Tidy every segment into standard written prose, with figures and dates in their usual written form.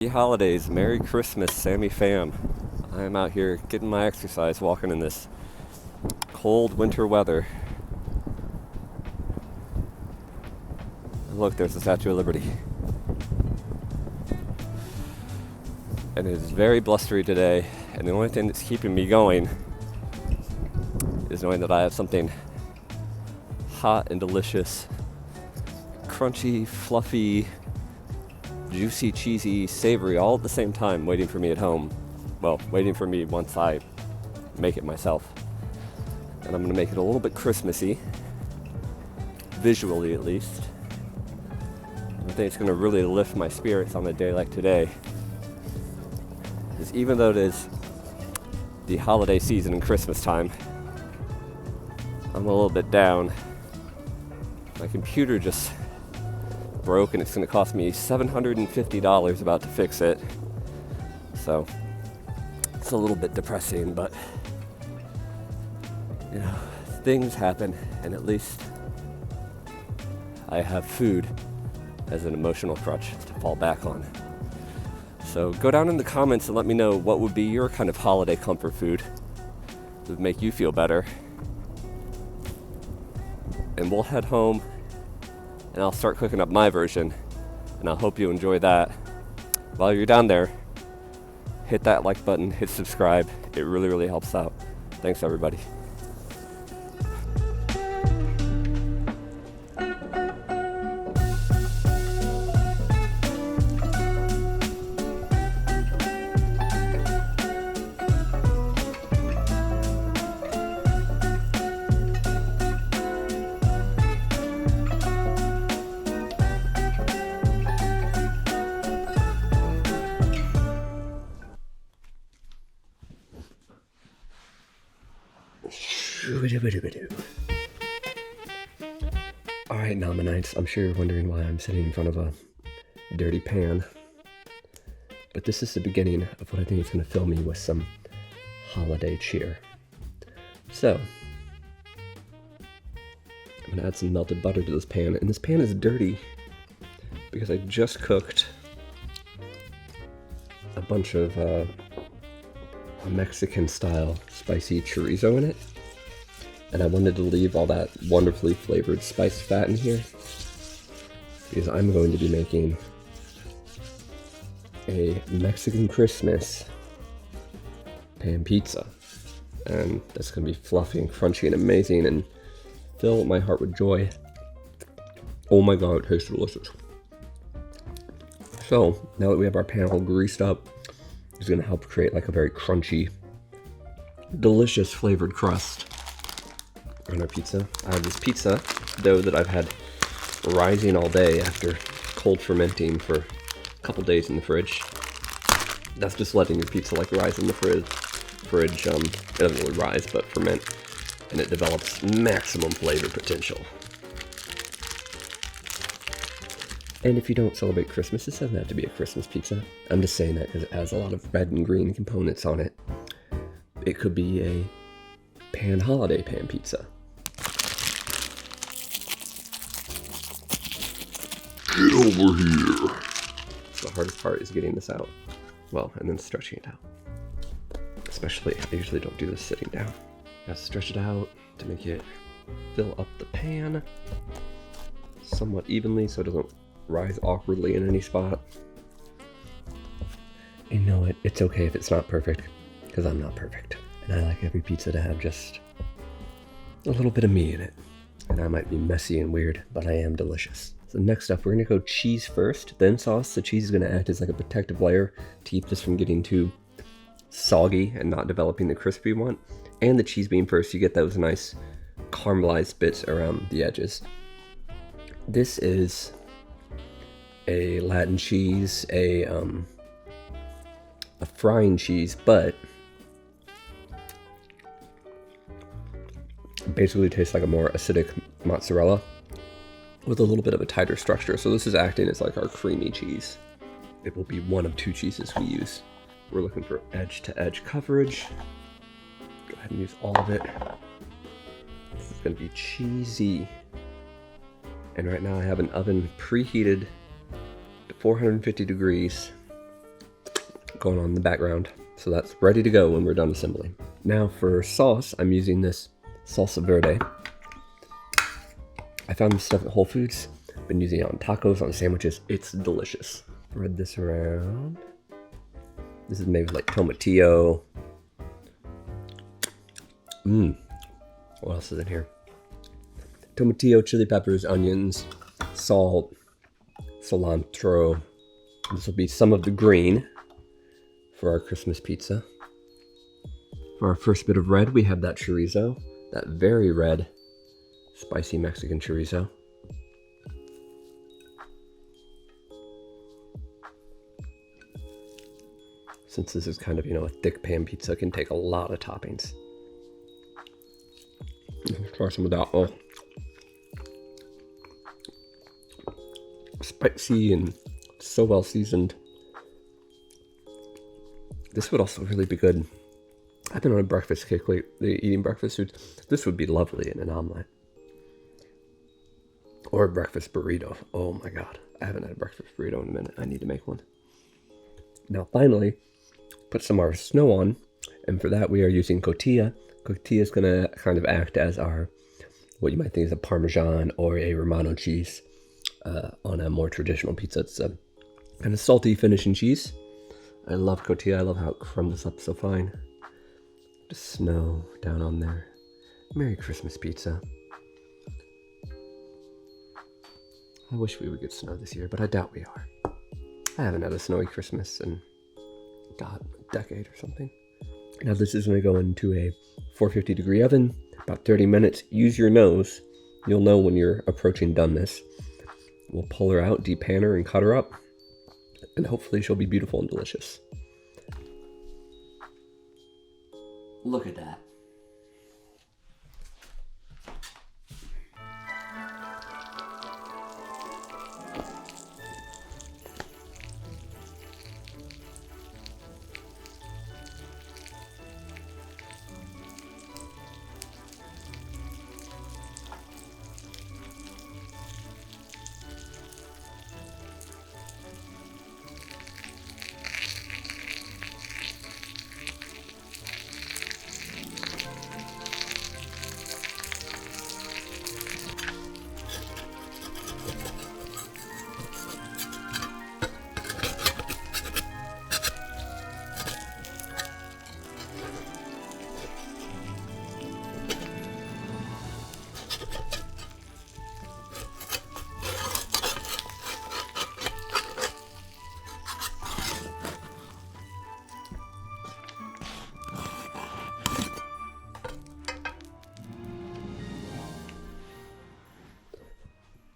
Happy holidays, Merry Christmas, Sammy fam. I am out here getting my exercise, walking in this cold winter weather. And look, there's the Statue of Liberty. And it is very blustery today, and the only thing that's keeping me going is knowing that I have something hot and delicious, crunchy, fluffy, juicy, cheesy, savory, all at the same time waiting for me at home. Well, waiting for me once I make it myself. And I'm gonna make it a little bit Christmassy, visually at least. I think it's gonna really lift my spirits on a day like today. Because even though it is the holiday season and Christmas time, I'm a little bit down. My computer just broke and it's going to cost me $750 about to fix it. So it's a little bit depressing, but you know, things happen, and at least I have food as an emotional crutch to fall back on. So go down in the comments and let me know what would be your kind of holiday comfort food that would make you feel better. And we'll head home and I'll start cooking up my version, and I hope you enjoy that. While you're down there, hit that like button, hit subscribe. It really, really helps out. Thanks, everybody. Alright, Nominites, I'm sure you're wondering why I'm sitting in front of a dirty pan. But this is the beginning of what I think is going to fill me with some holiday cheer. So, I'm going to add some melted butter to this pan, and this pan is dirty because I just cooked a bunch of Mexican-style spicy chorizo in it. And I wanted to leave all that wonderfully flavored spice fat in here because I'm going to be making a Mexican Christmas pan pizza. And that's going to be fluffy and crunchy and amazing and fill my heart with joy. Oh my god, it tastes delicious. So, now that we have our pan all greased up, it's going to help create like a very crunchy, delicious flavored crust on our pizza. I have this pizza dough that I've had rising all day after cold fermenting for a couple days in the fridge. That's just letting your pizza like rise in the fridge. It doesn't really rise, but ferment, and it develops maximum flavor potential. And if you don't celebrate Christmas, it doesn't have to be a Christmas pizza. I'm just saying that because it has a lot of red and green components on it. It could be a holiday pan pizza. Get over here. The hardest part is getting this out. Well, and then stretching it out. Especially, I usually don't do this sitting down. I have to stretch it out to make it fill up the pan somewhat evenly so it doesn't rise awkwardly in any spot. You know it, it's okay if it's not perfect, because I'm not perfect. And I like every pizza to have just a little bit of me in it. And I might be messy and weird, but I am delicious. So next up, we're gonna go cheese first, then sauce. The cheese is gonna act as like a protective layer to keep this from getting too soggy and not developing the crisp we want. And the cheese being first, you get those nice caramelized bits around the edges. This is a Latin cheese, a frying cheese, but basically tastes like a more acidic mozzarella with a little bit of a tighter structure. So this is acting as like our creamy cheese. It will be one of two cheeses we use. We're looking for edge to edge coverage. Go ahead and use all of it. This is going to be cheesy. And right now I have an oven preheated to 450 degrees going on in the background. So that's ready to go when we're done assembling. Now for sauce, I'm using this salsa verde. I found this stuff at Whole Foods. Been using it on tacos, on sandwiches. It's delicious. Spread this around. This is made with like tomatillo. What else is in here? Tomatillo, chili peppers, onions, salt, cilantro. This will be some of the green for our Christmas pizza. For our first bit of red, we have that chorizo, that very red, spicy Mexican chorizo. Since this is kind of, a thick pan pizza, it can take a lot of toppings. Let's try some of that. Oh. Spicy and so well seasoned. This would also really be good. I've been on a breakfast kick lately, eating breakfast foods. This would be lovely in an omelet. Or a breakfast burrito. Oh my God. I haven't had a breakfast burrito in a minute. I need to make one. Now finally, put some of our snow on. And for that we are using cotija. Cotija is going to kind of act as what you might think is a Parmesan or a Romano cheese on a more traditional pizza. It's a kind of salty finishing cheese. I love cotija. I love how it crumbles up so fine. Just snow down on there. Merry Christmas pizza. I wish we would get snow this year, but I doubt we are. I haven't had a snowy Christmas in, God, a decade or something. Now this is going to go into a 450 degree oven, about 30 minutes. Use your nose. You'll know when you're approaching doneness. We'll pull her out, depan her, and cut her up. And hopefully she'll be beautiful and delicious. Look at that.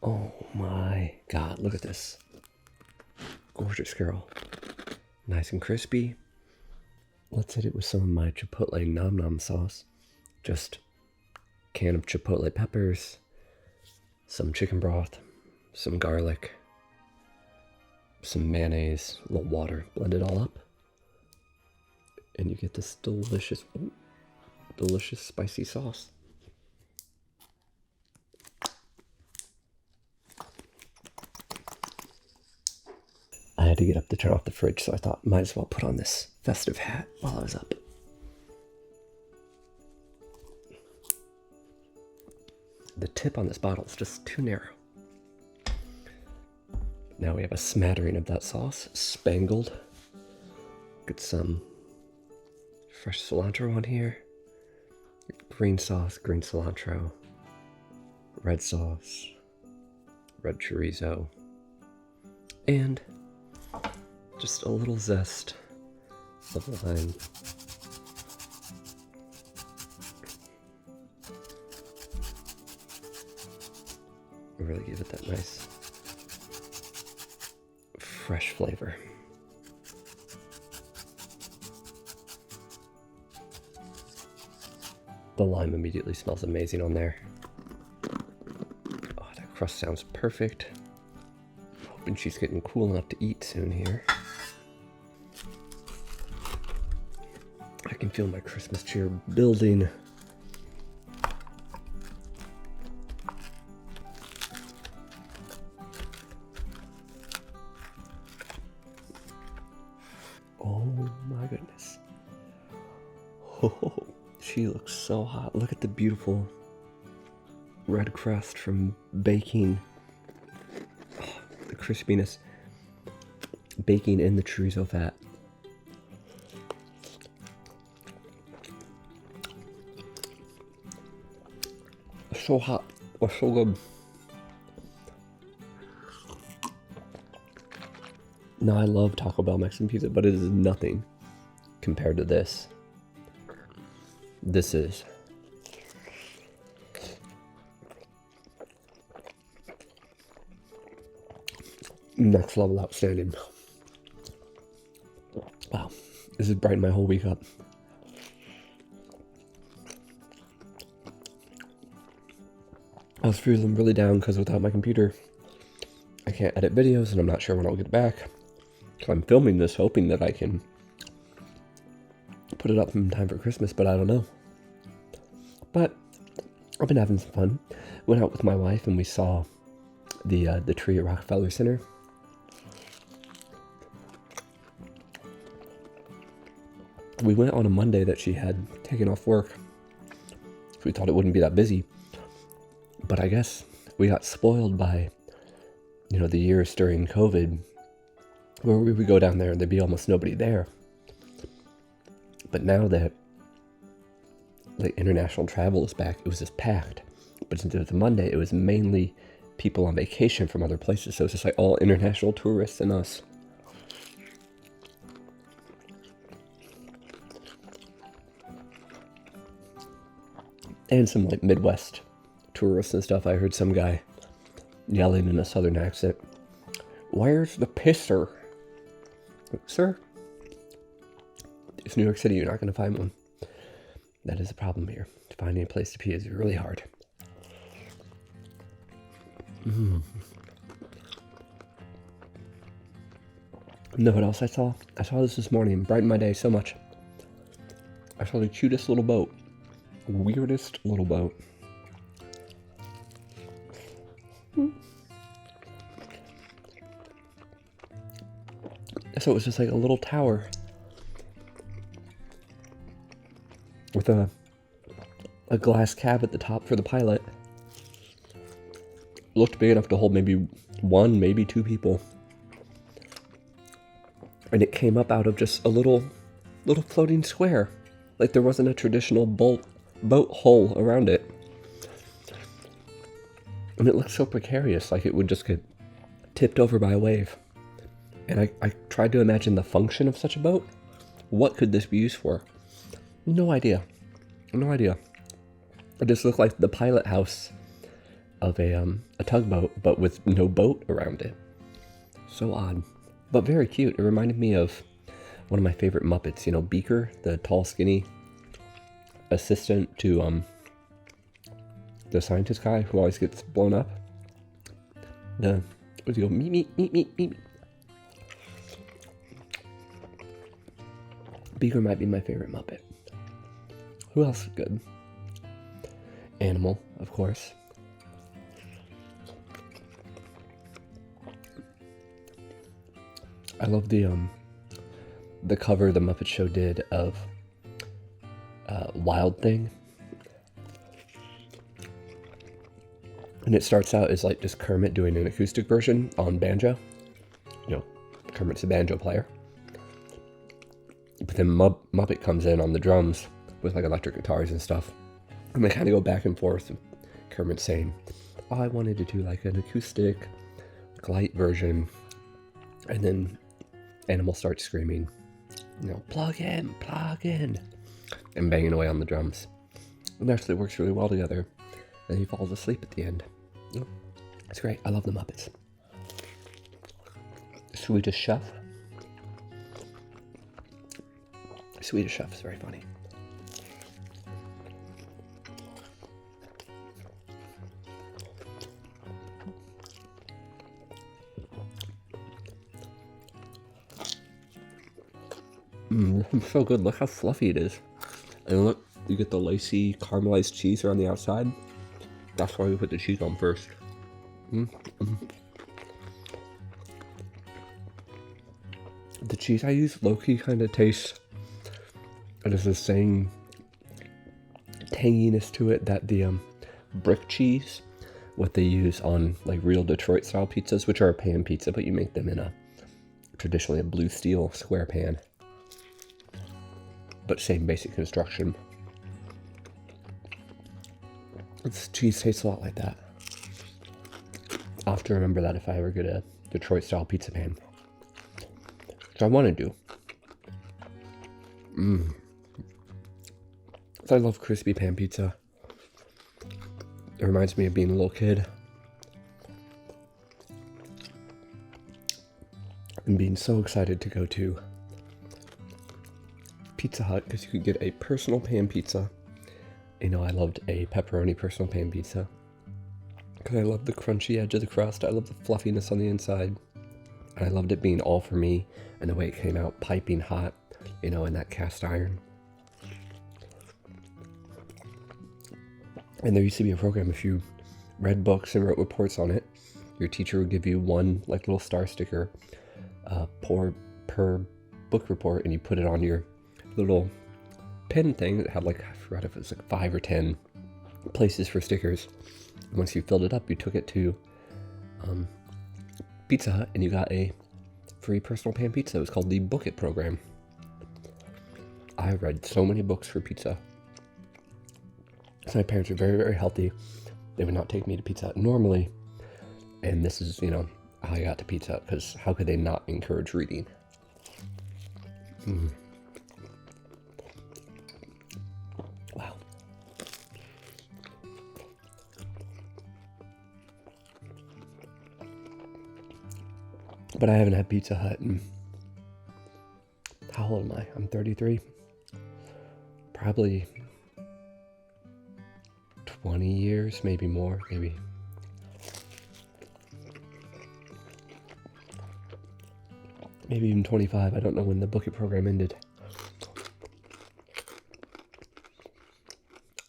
Oh my God, look at this. Gorgeous girl. Nice and crispy. Let's hit it with some of my chipotle nom nom sauce. Just a can of chipotle peppers, some chicken broth, some garlic, some mayonnaise, a little water. Blend it all up. And you get this delicious, delicious spicy sauce. I had to get up to turn off the fridge, so I thought might as well put on this festive hat while I was up. The tip on this bottle is just too narrow. Now we have a smattering of that sauce, spangled. Get some fresh cilantro on here. Green sauce, green cilantro. Red sauce. Red chorizo. And just a little zest of lime. Really give it that nice fresh flavor. The lime immediately smells amazing on there. Oh, that crust sounds perfect. Hoping she's getting cool enough to eat soon here. I can feel my Christmas cheer building. Oh Oh, she looks so hot. Look at the beautiful red crust from baking. Oh, the crispiness. Baking in the chorizo fat. So hot. Oh, so good. Now, I love Taco Bell Mexican pizza, but it is nothing compared to this. This is next level outstanding. Wow, this has brightened my whole week up. I was feeling really down because without my computer, I can't edit videos, and I'm not sure when I'll get back. So I'm filming this hoping that I can put it up in time for Christmas, but I don't know. But I've been having some fun. Went out with my wife and we saw the tree at Rockefeller Center. We went on a Monday that she had taken off work. So we thought it wouldn't be that busy. But I guess we got spoiled by, the years during COVID, where we would go down there and there'd be almost nobody there. But now that international travel is back, it was just packed. But since it was a Monday, it was mainly people on vacation from other places. So it's just like all international tourists and us. And some Midwest tourists and stuff. I heard some guy yelling in a southern accent, "Where's the pisser?" Sir, it's New York City, you're not going to find one. That is a problem here. Finding a place to pee is really hard. You know what else I saw? I saw this morning. Brightened my day so much. I saw the cutest little boat. Weirdest little boat. So it was just like a little tower with a glass cab at the top for the pilot. Looked big enough to hold maybe one, maybe two people. And it came up out of just a little floating square. Like there wasn't a traditional boat hull around it. And it looked so precarious, like it would just get tipped over by a wave. And I tried to imagine the function of such a boat. What could this be used for? No idea. No idea. It just looked like the pilot house of a tugboat, but with no boat around it. So odd, but very cute. It reminded me of one of my favorite Muppets. Beaker, the tall, skinny assistant to the scientist guy who always gets blown up. What does he go? Meep. Beaker might be my favorite Muppet. Who else is good? Animal, of course. I love the cover the Muppet Show did of Wild Thing. And it starts out as like just Kermit doing an acoustic version on banjo. Kermit's a banjo player. But then Muppet comes in on the drums with like electric guitars and stuff. And they kind of go back and forth. Kermit's saying, I wanted to do like an acoustic, light version. And then Animal starts screaming, plug in. And banging away on the drums. And actually works really well together. And he falls asleep at the end. It's great. I love the Muppets. Swedish Chef. Swedish Chef is very funny. It's so good. Look how fluffy it is. And look, you get the lacy caramelized cheese around the outside. That's why we put the cheese on first. The cheese I use low-key kind of tastes. It is the same tanginess to it that the brick cheese, what they use on like real Detroit style pizzas, which are a pan pizza, but you make them in a traditionally a blue steel square pan, but same basic construction. This cheese tastes a lot like that. I'll have to remember that if I ever get a Detroit style pizza pan, which I want to do. I love crispy pan pizza. It reminds me of being a little kid and being so excited to go to Pizza Hut because you could get a personal pan pizza. You know, I loved a pepperoni personal pan pizza because I loved the crunchy edge of the crust. I loved the fluffiness on the inside. And I loved it being all for me and the way it came out piping hot, you know, in that cast iron. And there used to be a program, if you read books and wrote reports on it, your teacher would give you one like little star sticker per book report, and you put it on your little pen thing that had like, I forgot if it was like 5 or 10 places for stickers. And once you filled it up, you took it to Pizza Hut and you got a free personal pan pizza. It was called the Book It program. I read so many books for pizza. So my parents are very, very healthy. They would not take me to Pizza Hut normally. And this is, you know, how I got to Pizza Hut, because how could they not encourage reading? Wow. But I haven't had Pizza Hut in, how old am I? I'm 33. Probably 20 years, maybe more, maybe. Maybe even 25. I don't know when the Book It program ended.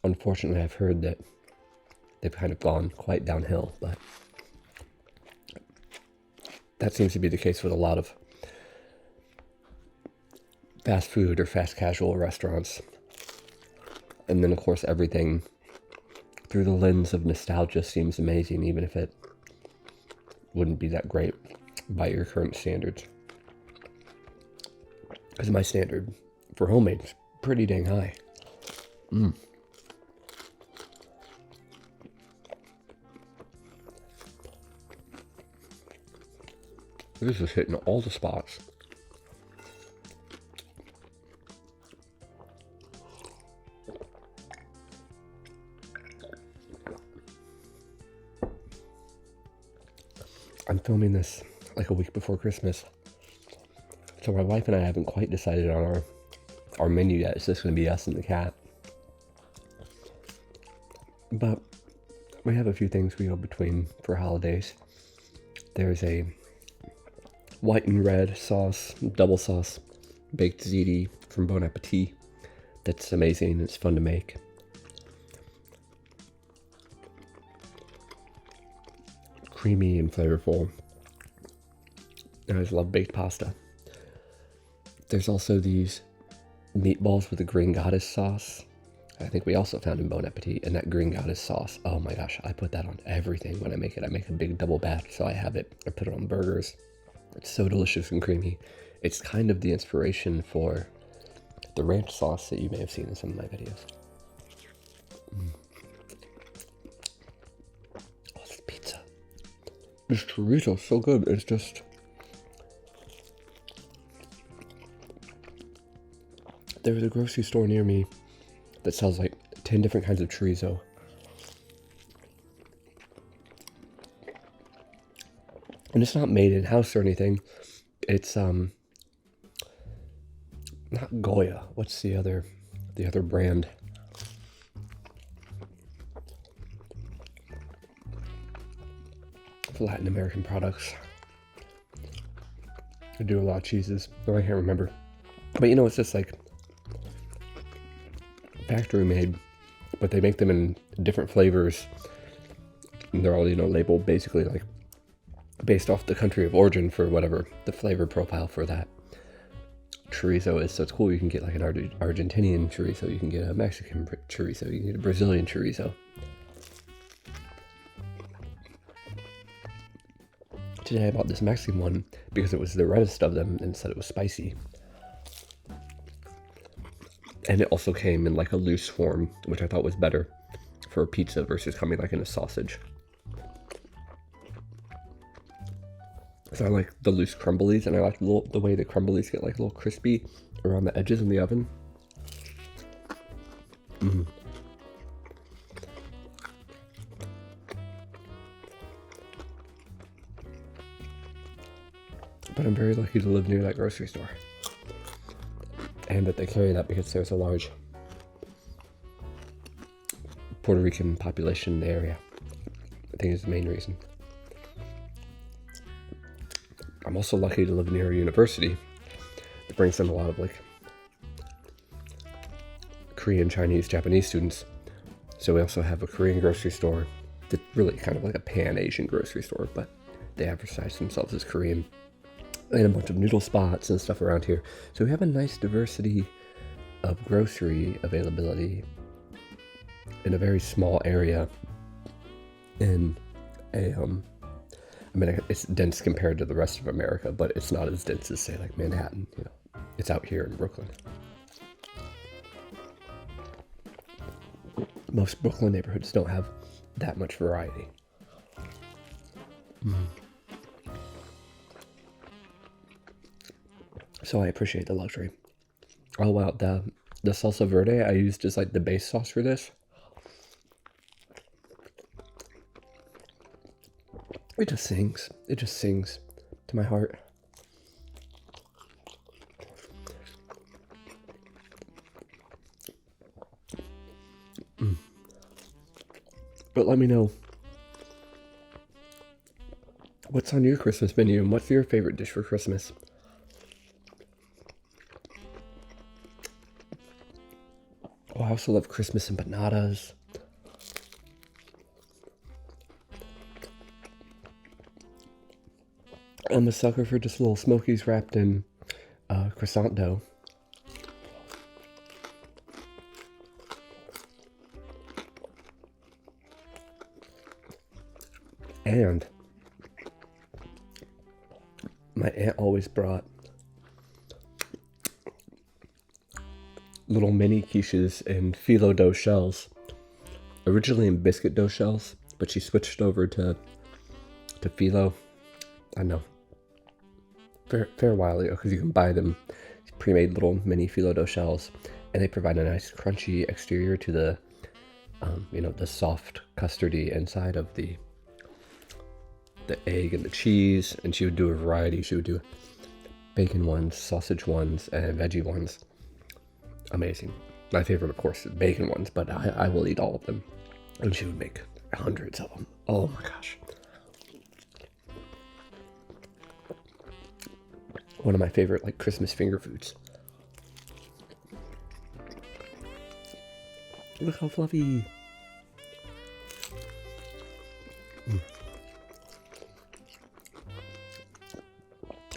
Unfortunately, I've heard that they've kind of gone quite downhill, but that seems to be the case with a lot of fast food or fast casual restaurants. And then, of course, everything through the lens of nostalgia seems amazing, even if it wouldn't be that great by your current standards. Because my standard for homemade is pretty dang high. This is hitting all the spots. I'm filming this like a week before Christmas. So my wife and I haven't quite decided on our menu yet. It's just going to be us and the cat. But we have a few things we go between for holidays. There's a white and red sauce, double sauce, baked ziti from Bon Appetit. That's amazing. It's fun to make. Creamy and flavorful. And I just love baked pasta. There's also these meatballs with a green goddess sauce. I think we also found in Bon Appetit. And that green goddess sauce, oh my gosh, I put that on everything when I make it. I make a big double batch, so I have it. I put it on burgers. It's so delicious and creamy. It's kind of the inspiration for the ranch sauce that you may have seen in some of my videos. Oh, this pizza. This chorizo is so good. It's just... There's a grocery store near me that sells like 10 different kinds of chorizo. And it's not made in-house or anything. It's not Goya. What's the other brand? Latin American products. I do a lot of cheeses, though I can't remember. But you know, it's just like factory made, but they make them in different flavors. And they're all, you know, labeled basically like based off the country of origin for whatever the flavor profile for that chorizo is. So it's cool. You can get like an Argentinian chorizo. You can get a Mexican chorizo. You can get a Brazilian chorizo. Today I bought this Mexican one because it was the reddest of them and said it was spicy. And it also came in like a loose form, which I thought was better for a pizza versus coming like in a sausage. So I like the loose crumblies, and I like the way the crumblies get like a little crispy around the edges in the oven. But I'm very lucky to live near that grocery store. And that they carry that because there's a large Puerto Rican population in the area. I think is the main reason. I'm also lucky to live near a university that brings in a lot of like Korean, Chinese, Japanese students. So we also have a Korean grocery store that's really kind of like a pan-Asian grocery store, but they advertise themselves as Korean. And a bunch of noodle spots and stuff around here. So we have a nice diversity of grocery availability in a very small area in a, I mean, it's dense compared to the rest of America, but it's not as dense as, say, like Manhattan, you know. It's out here in Brooklyn. Most Brooklyn neighborhoods don't have that much variety. So I appreciate the luxury. Oh wow, the salsa verde I used as like the base sauce for this. It just sings. It just sings to my heart. But let me know what's on your Christmas menu and what's your favorite dish for Christmas. Oh, I also love Christmas empanadas. I'm a sucker for just little smokies wrapped in croissant dough. And my aunt always brought little mini quiches in phyllo dough shells. Originally in biscuit dough shells, but she switched over to phyllo. I know. Fair while ago, because you can buy them pre-made little mini phyllo dough shells, and they provide a nice crunchy exterior to the, the soft custardy inside of the egg and the cheese. And she would do a variety. She would do bacon ones, sausage ones, and veggie ones. Amazing. My favorite, of course, is bacon ones, but I will eat all of them. And she would make hundreds of them. Oh my gosh. One of my favorite, like, Christmas finger foods. Look how fluffy.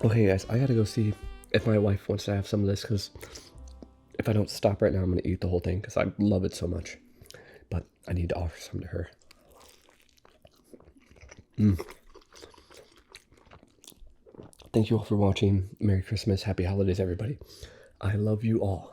Okay, guys, I gotta go see if my wife wants to have some of this, because if I don't stop right now, I'm gonna eat the whole thing, because I love it so much. But I need to offer some to her. Thank you all for watching. Merry Christmas. Happy holidays, everybody. I love you all.